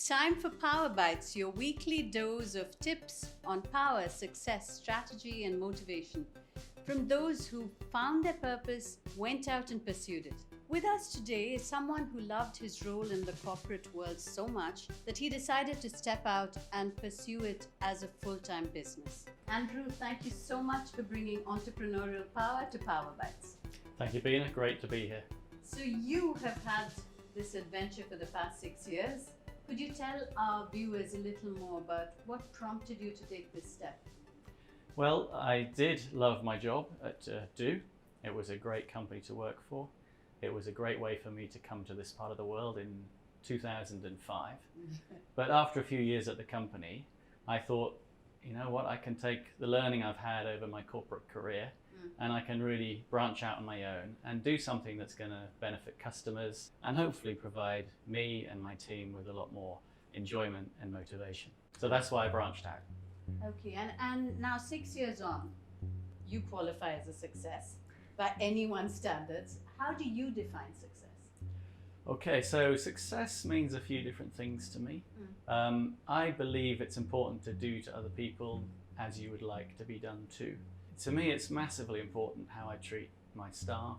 Time for PowerBytes, your weekly dose of tips on power, success, strategy, and motivation from those who found their purpose, went out and pursued it. With us today is someone who loved his role in the corporate world so much that he decided to step out and pursue it as a full-time business. Andrew, thank you so much for bringing entrepreneurial power to PowerBytes. Thank you, Bina. Great to be here. So you have had this adventure for the past 6 years. Could you tell our viewers a little more about what prompted you to take this step? Well, I did love my job at Do. It was a great company to work for. It was a great way for me to come to this part of the world in 2005. But after a few years at the company, I thought, you know what, I can take the learning I've had over my corporate career and I can really branch out on my own and do something that's going to benefit customers and hopefully provide me and my team with a lot more enjoyment and motivation. So that's why I branched out. Okay, and now 6 years on, you qualify as a success by anyone's standards. How do you define success? Okay, so success means a few different things to me. I believe it's important to do to other people as you would like to be done to. To me, it's massively important how I treat my staff,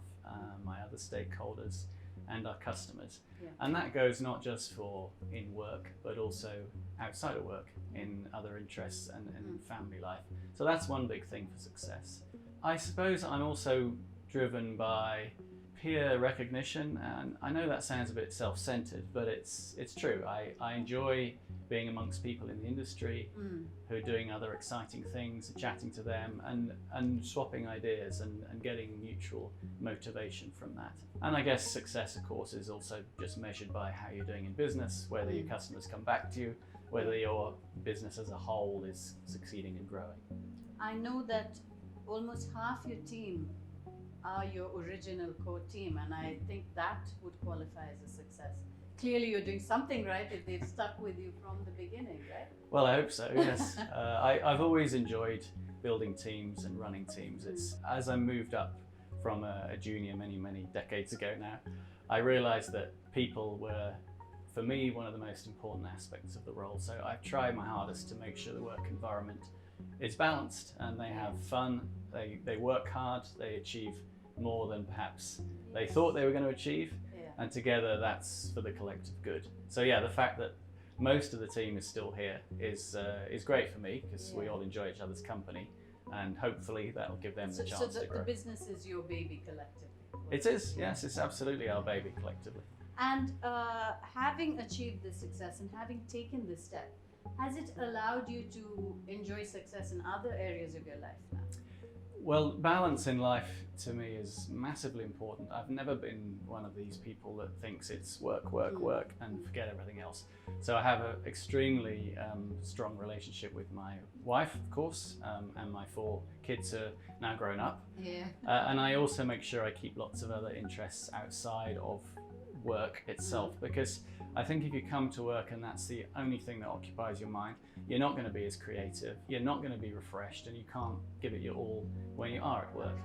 my other stakeholders, and our customers. Yeah. And that goes not just for in work, but also outside of work, in other interests and in family life. So that's one big thing for success. I suppose I'm also driven by peer recognition, and I know that sounds a bit self-centered, but it's true. I enjoy being amongst people in the industry who are doing other exciting things, chatting to them and swapping ideas and getting mutual motivation from that. And I guess success, of course, is also just measured by how you're doing in business, whether your customers come back to you, whether your business as a whole is succeeding and growing. I know that almost half your team are your original core team, and I think that would qualify as a success. Clearly you're doing something right if they've stuck with you from the beginning, right? Well, I hope so, yes. I've always enjoyed building teams and running teams. It's as I moved up from a junior many decades ago now, I realized that people were, for me, one of the most important aspects of the role. So I've tried my hardest to make sure the work environment is balanced and they have fun, they work hard, they achieve more than perhaps they thought they were going to achieve, and together that's for the collective good. So yeah, the fact that most of the team is still here is great for me because we all enjoy each other's company, and hopefully that'll give them the chance to grow. So the business is your baby collectively? It is, yes, it's absolutely our baby collectively. And having achieved this success and having taken this step, has it allowed you to enjoy success in other areas of your life now? Well, balance in life to me is massively important. I've never been one of these people that thinks it's work, and forget everything else. So I have an extremely strong relationship with my wife, of course, and my 4 kids are now grown up. Yeah. And I also make sure I keep lots of other interests outside of work itself, because I think if you come to work and that's the only thing that occupies your mind, you're not going to be as creative, you're not going to be refreshed, and you can't give it your all when you are at work.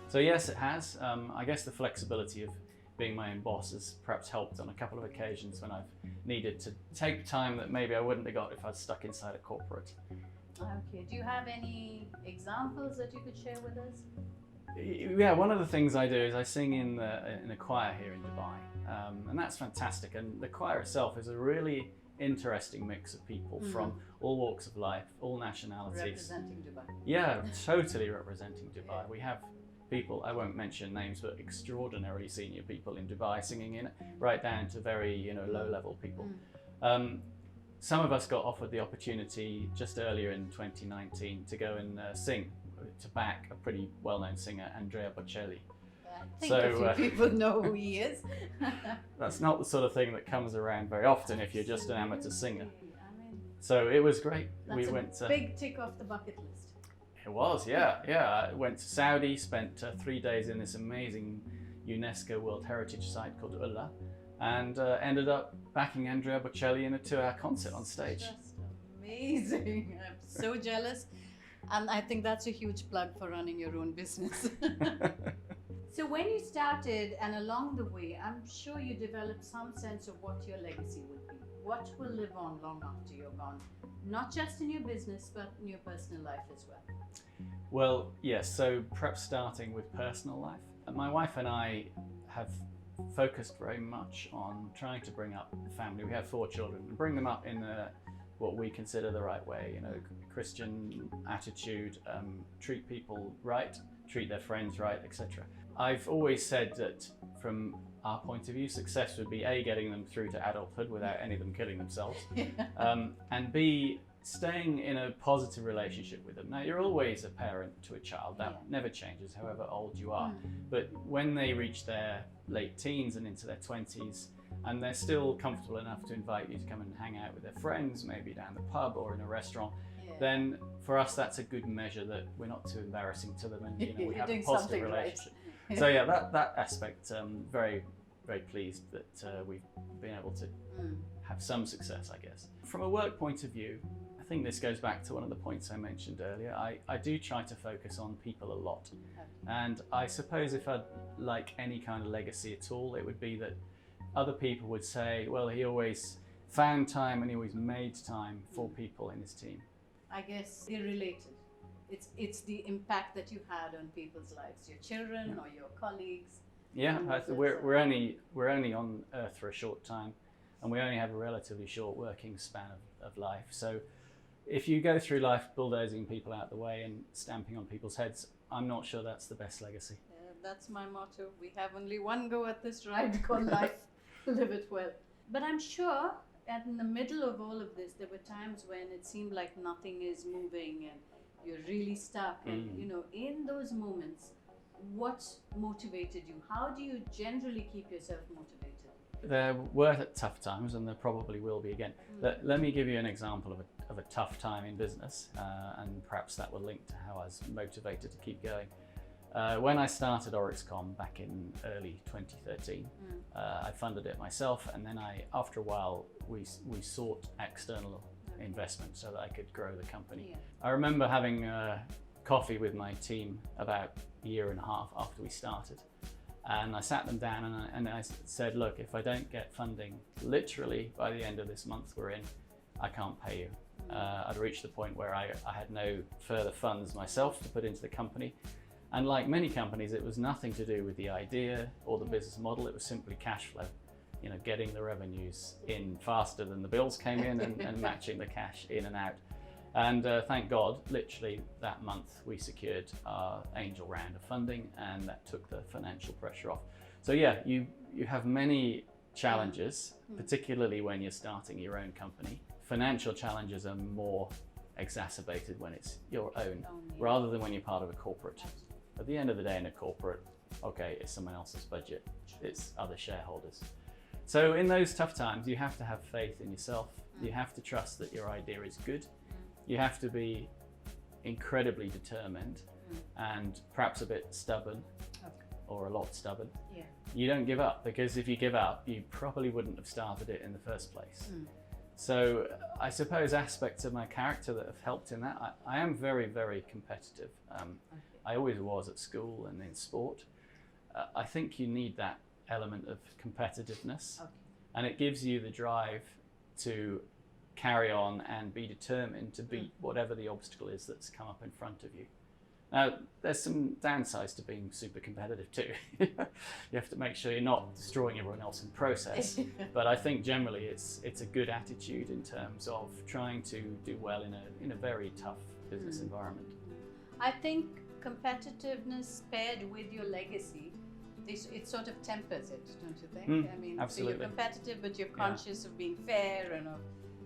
So yes, it has. I guess the flexibility of being my own boss has perhaps helped on a couple of occasions when I've needed to take time that maybe I wouldn't have got if I was stuck inside a corporate. Okay, do you have any examples that you could share with us? Yeah, one of the things I do is I sing in a choir here in Dubai, and that's fantastic. And the choir itself is a really interesting mix of people from all walks of life, all nationalities. Representing Dubai. Yeah, totally representing Dubai. We have people, I won't mention names, but extraordinarily senior people in Dubai singing in it, right down to very low-level people. Some of us got offered the opportunity just earlier in 2019 to go and sing to back a pretty well-known singer, Andrea Bocelli. I think a few people know who he is. That's not the sort of thing that comes around very often if you're just an amateur singer. I mean, so it was great. That's a big tick off the bucket list. It was, yeah. I went to Saudi, spent 3 days in this amazing UNESCO World Heritage site called Youre, and ended up backing Andrea Bocelli in a 2-hour concert on stage. Just amazing. I'm so jealous. And I think that's a huge plug for running your own business. So when you started and along the way, I'm sure you developed some sense of what your legacy would be. what will live on long after you're gone? Not just in your business, but in your personal life as well. Well, yes, so perhaps starting with personal life. My wife and I have focused very much on trying to bring up the family. We have 4 children, and bring them up in what we consider the right way, you know, Christian attitude, treat people right, treat their friends right, etc. I've always said that from our point of view, success would be A, getting them through to adulthood without any of them killing themselves, and B, staying in a positive relationship with them. Now, you're always a parent to a child. That never changes, however old you are. But when they reach their late teens and into their 20s, and they're still comfortable enough to invite you to come and hang out with their friends, maybe down the pub or in a restaurant, then for us that's a good measure that we're not too embarrassing to them, and we have a positive relationship. Right. So yeah, that aspect, very, very pleased that we've been able to have some success, I guess. From a work point of view, I think this goes back to one of the points I mentioned earlier. I do try to focus on people a lot. And I suppose if I'd like any kind of legacy at all, it would be that other people would say, well, he always found time and he always made time for people in his team. I guess they're related. It's the impact that you've had on people's lives, your children or your colleagues. Yeah, we're only on Earth for a short time, and we only have a relatively short working span of life. So if you go through life bulldozing people out the way and stamping on people's heads, I'm not sure that's the best legacy. That's my motto. We have only one go at this ride called life. Live it well. But I'm sure that in the middle of all of this, there were times when it seemed like nothing is moving and you're really stuck. And in those moments, what motivated you? How do you generally keep yourself motivated? There were tough times, and there probably will be again. Let me give you an example of a tough time in business, and perhaps that will link to how I was motivated to keep going. When I started Oryxcom back in early 2013, I funded it myself, and then after a while, we sought external investment so that I could grow the company. I remember having coffee with my team about a year and a half after we started, and I sat them down and I said, look, if I don't get funding literally by the end of this month we're in, I can't pay you. I'd reached the point where I had no further funds myself to put into the company. And like many companies, it was nothing to do with the idea or the business model. It was simply cash flow, getting the revenues in faster than the bills came in and matching the cash in and out. And thank God, literally that month, we secured our angel round of funding, and that took the financial pressure off. So yeah, you have many challenges, particularly when you're starting your own company. Financial challenges are more exacerbated when it's your own, rather than when you're part of a corporate. At the end of the day, in a corporate, okay, it's someone else's budget, it's other shareholders. So in those tough times, you have to have faith in yourself. You have to trust that your idea is good. You have to be incredibly determined and perhaps a bit stubborn, or a lot stubborn. You don't give up, because if you give up, you probably wouldn't have started it in the first place. So I suppose aspects of my character that have helped in that, I am very, very competitive. I always was at school and in sport. I think you need that element of competitiveness, and it gives you the drive to carry on and be determined to beat whatever the obstacle is that's come up in front of you. Now, there's some downsides to being super competitive too. You have to make sure you're not destroying everyone else in process. But I think generally it's a good attitude in terms of trying to do well in a very tough business environment. I think competitiveness paired with your legacy, it sort of tempers it, don't you think? I mean, absolutely. So you're competitive, but you're conscious of being fair and of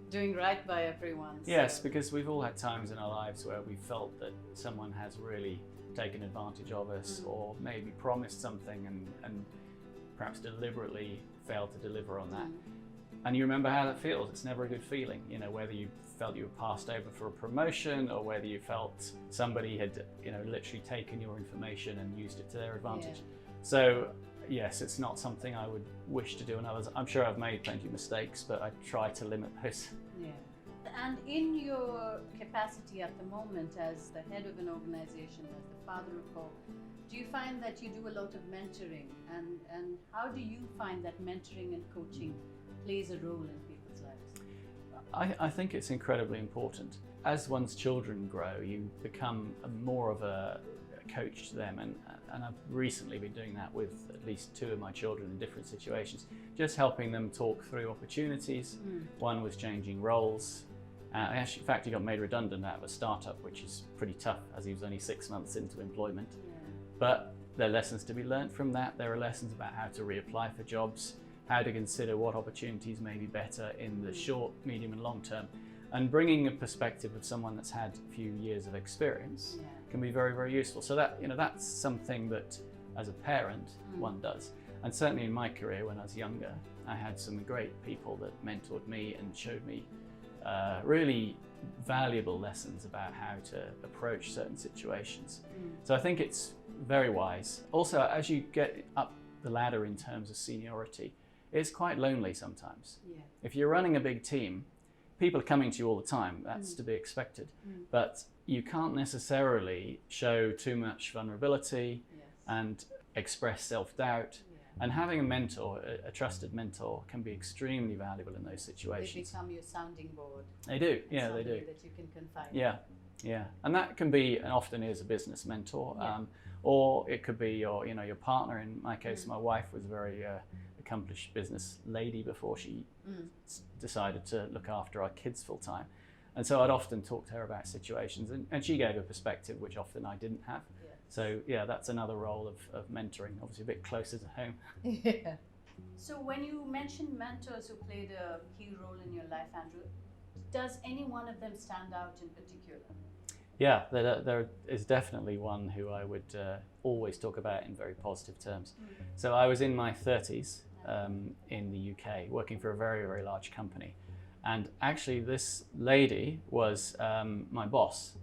doing right by everyone. Yes, because we've all had times in our lives where we felt that someone has really taken advantage of us, or maybe promised something and perhaps deliberately failed to deliver on that. And you remember how that feels. It's never a good feeling, whether you felt you were passed over for a promotion, or whether you felt somebody had, literally taken your information and used it to their advantage. So yes, it's not something I would wish to do in others. I'm sure I've made plenty of mistakes, but I try to limit those. And in your capacity at the moment as the head of an organization, as the father of four, do you find that you do a lot of mentoring? And how do you find that mentoring and coaching plays a role in people's lives? I think it's incredibly important. As one's children grow, you become more of a coach to them, and I've recently been doing that with at least 2 of my children in different situations, just helping them talk through opportunities. One was changing roles. In fact, he got made redundant out of a startup, which is pretty tough as he was only 6 months into employment. But there are lessons to be learned from that. There are lessons about how to reapply for jobs, how to consider what opportunities may be better in the short, medium and long term. And bringing a perspective of someone that's had a few years of experience can be very, very useful. So that, that's something that as a parent one does. And certainly in my career when I was younger, I had some great people that mentored me and showed me really valuable lessons about how to approach certain situations. So I think it's very wise. Also, as you get up the ladder in terms of seniority, it's quite lonely sometimes. If you're running a big team, people are coming to you all the time, that's to be expected. But you can't necessarily show too much vulnerability and express self-doubt. And having a mentor, a trusted mentor, can be extremely valuable in those situations. They become your sounding board. They do, yeah, they do. That you can confide Yeah. And that can be, and often is, a business mentor, or it could be your partner. In my case, my wife was a very accomplished business lady before she decided to look after our kids full time. And so I'd often talk to her about situations, and she gave a perspective which often I didn't have. So yeah, that's another role of mentoring, obviously a bit closer to home. So when you mentioned mentors who played a key role in your life, Andrew, does any one of them stand out in particular? Yeah, there is definitely one who I would always talk about in very positive terms. So I was in my 30s in the UK, working for a very, very large company. And actually this lady was my boss.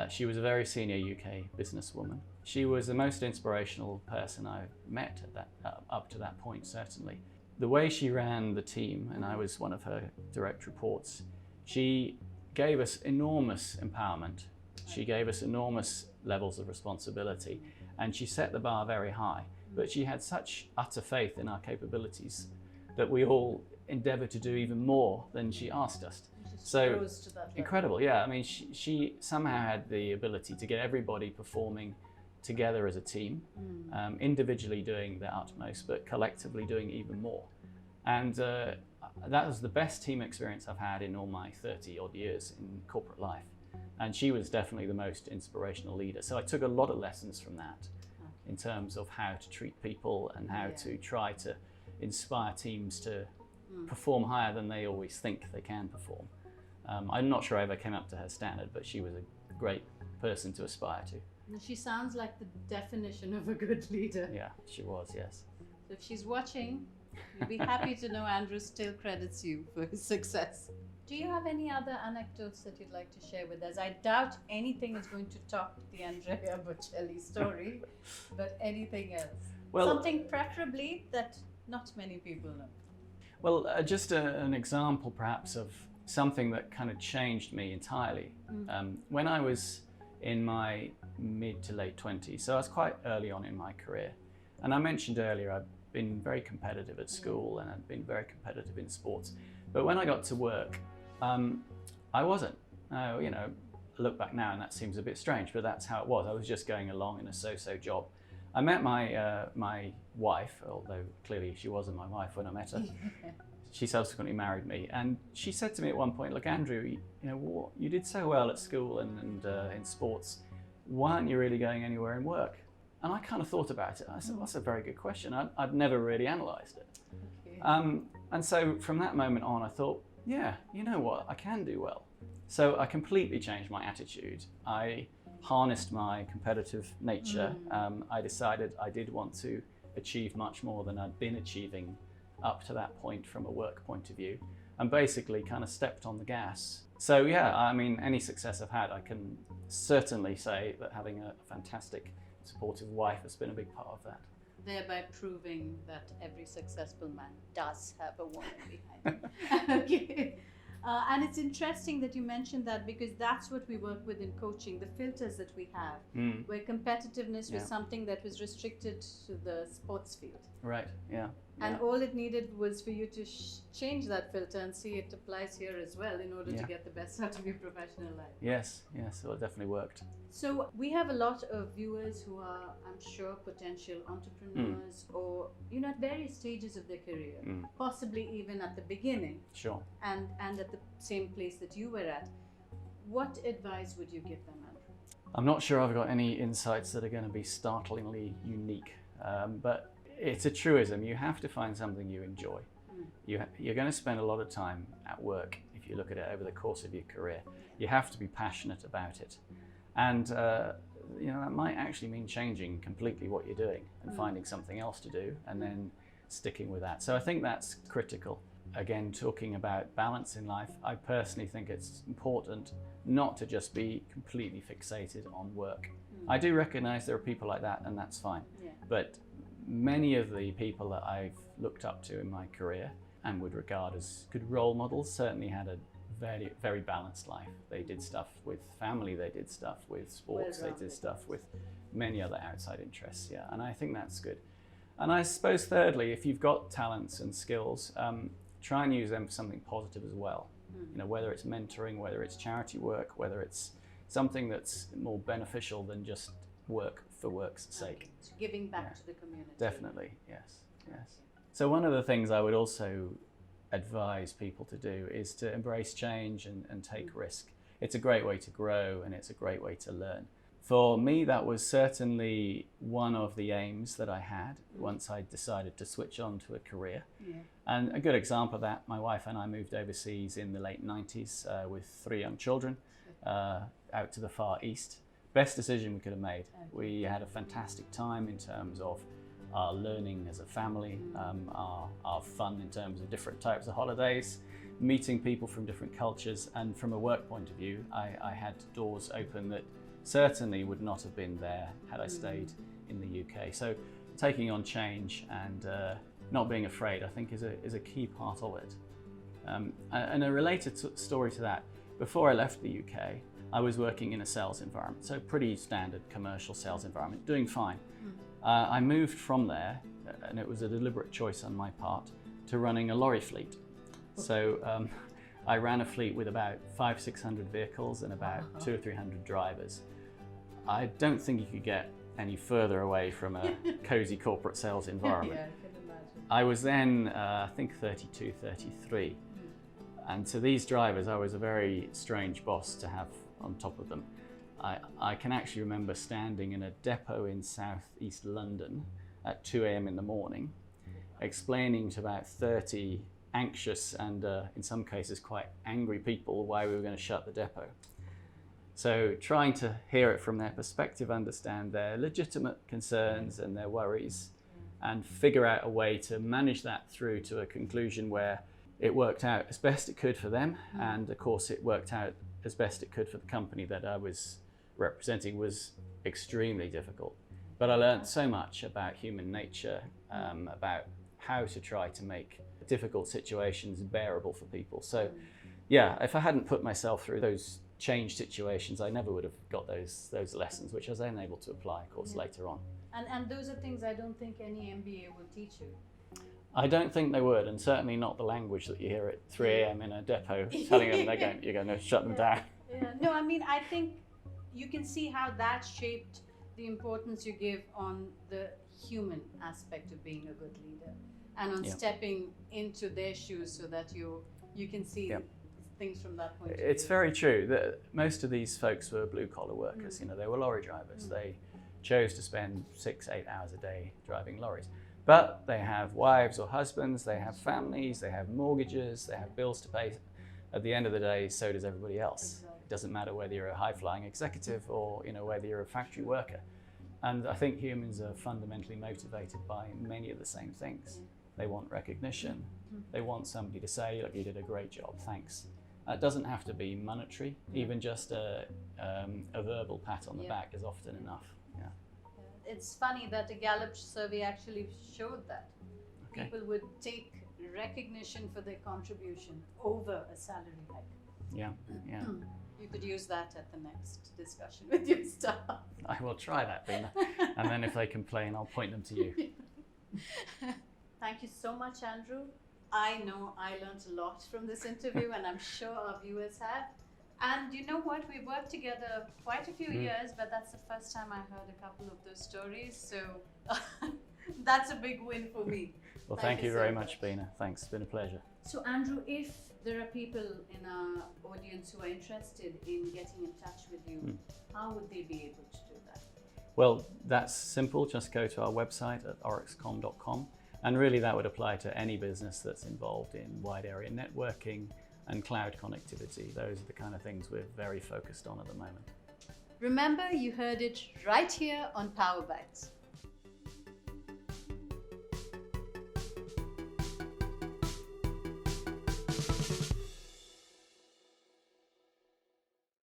She was a very senior UK businesswoman. She was the most inspirational person I met at that, up to that point, certainly. The way she ran the team, and I was one of her direct reports, she gave us enormous empowerment. She gave us enormous levels of responsibility, and she set the bar very high. But she had such utter faith in our capabilities that we all endeavored to do even more than she asked us. So incredible, yeah. I mean, she somehow had the ability to get everybody performing together as a team, individually doing their utmost, but collectively doing even more. And that was the best team experience I've had in all my 30 odd years in corporate life. And she was definitely the most inspirational leader. So I took a lot of lessons from that in terms of how to treat people and how to try to inspire teams to perform higher than they always think they can perform. I'm not sure I ever came up to her standard, but she was a great person to aspire to. She sounds like the definition of a good leader. Yeah, she was, yes. So if she's watching, you'll be happy to know Andrew still credits you for his success. Do you have any other anecdotes that you'd like to share with us? I doubt anything is going to top the Andrea Bocelli story, but anything else? Well, something preferably that not many people know. Well, just an example perhaps of something that kind of changed me entirely. When I was in my mid to late 20s, so I was quite early on in my career. And I mentioned earlier, I've been very competitive at school and I've been very competitive in sports. But when I got to work, I wasn't. I look back now and that seems a bit strange, but that's how it was. I was just going along in a so-so job. I met my wife, although clearly she wasn't my wife when I met her. She subsequently married me, and she said to me at one point, "Look, Andrew, you did so well at school and in sports. Why aren't you really going anywhere in work?" And I kind of thought about it. I said, well, that's a very good question. I'd never really analysed it. And so from that moment on, I thought, yeah, you know what, I can do well. So I completely changed my attitude. I harnessed my competitive nature. I decided I did want to achieve much more than I'd been achieving up to that point from a work point of view, and basically kind of stepped on the gas. So yeah, I mean, any success I've had, I can certainly say that having a fantastic, supportive wife has been a big part of that. Thereby proving that every successful man does have a woman behind him. Okay. And it's interesting that you mentioned that, because that's what we work with in coaching, the filters that we have, where competitiveness was something that was restricted to the sports field. Right, yeah. And all it needed was for you to change that filter and see it applies here as well in order to get the best out of your professional life. Yes, well, it definitely worked. So we have a lot of viewers who are, I'm sure, potential entrepreneurs or, at various stages of their career, possibly even at the beginning. Sure. And at the same place that you were at. What advice would you give them, Andrew? I'm not sure I've got any insights that are going to be startlingly unique, but it's a truism. You have to find something you enjoy. You're going to spend a lot of time at work if you look at it over the course of your career. You have to be passionate about it. And that might actually mean changing completely what you're doing and finding something else to do and then sticking with that. So I think that's critical. Again, talking about balance in life, I personally think it's important not to just be completely fixated on work. I do recognize there are people like that, and that's fine. But many of the people that I've looked up to in my career and would regard as good role models certainly had a very, very balanced life. They did stuff with family, they did stuff with sports, they did stuff with many other outside interests, and I think that's good. And I suppose thirdly, if you've got talents and skills, try and use them for something positive as well. Whether it's mentoring, whether it's charity work, whether it's something that's more beneficial than just work for work's sake. So giving back to the community. Definitely, yes. So one of the things I would also advise people to do is to embrace change and take risk. It's a great way to grow and it's a great way to learn. For me, that was certainly one of the aims that I had once I decided to switch on to a career. And a good example of that, my wife and I moved overseas in the late 90s with 3 young children out to the Far East. Best decision we could have made. We had a fantastic time in terms of our learning as a family, our fun in terms of different types of holidays, meeting people from different cultures, and from a work point of view, I had doors open that certainly would not have been there had I stayed in the UK. So taking on change and not being afraid, I think, is a key part of it. And a related story to that, before I left the UK, I was working in a sales environment, so pretty standard commercial sales environment, doing fine. I moved from there, and it was a deliberate choice on my part, to running a lorry fleet. So I ran a fleet with about 500-600 vehicles and about 200 or 300 drivers. I don't think you could get any further away from a cozy corporate sales environment. I can imagine. I was then, I think, 32, 33. And to these drivers, I was a very strange boss to have on top of them. I can actually remember standing in a depot in southeast London at 2 a.m. in the morning, explaining to about 30 anxious and in some cases quite angry people why we were going to shut the depot. So trying to hear it from their perspective, understand their legitimate concerns and their worries, and figure out a way to manage that through to a conclusion where it worked out as best it could for them, and of course it worked out as best it could for the company that I was representing was extremely difficult. But I learned so much about human nature, about how to try to make difficult situations bearable for people. So yeah, if I hadn't put myself through those change situations, I never would have got those lessons, which I was then able to apply, of course, later on. And those are things I don't think any MBA will teach you. I don't think they would, and certainly not the language that you hear at 3 a.m. in a depot telling them you're going to shut them down. No, I mean, I think you can see how that shaped the importance you give on the human aspect of being a good leader and on stepping into their shoes so that you can see things from that point of view. It's very true that most of these folks were blue-collar workers. They were lorry drivers. They chose to spend 6-8 hours a day driving lorries. But they have wives or husbands, they have families, they have mortgages, they have bills to pay. At the end of the day, so does everybody else. Exactly. It doesn't matter whether you're a high-flying executive or whether you're a factory worker. And I think humans are fundamentally motivated by many of the same things. They want recognition. They want somebody to say, look, you did a great job, thanks. It doesn't have to be monetary. Even just a verbal pat on the back is often enough. It's funny that a Gallup survey actually showed that people would take recognition for their contribution over a salary hike. Yeah. You could use that at the next discussion with your staff. I will try that, Bina. And then if they complain, I'll point them to you. Thank you so much, Andrew. I know I learned a lot from this interview, and I'm sure our viewers have. And you know what? We've worked together quite a few years, but that's the first time I heard a couple of those stories. So that's a big win for me. Well, thank you very much, Bina. Thanks. It's been a pleasure. So, Andrew, if there are people in our audience who are interested in getting in touch with you, how would they be able to do that? Well, that's simple. Just go to our website at oryxcom.com. And really that would apply to any business that's involved in wide area networking and cloud connectivity. Those are the kind of things we're very focused on at the moment. Remember, you heard it right here on PowerBytes.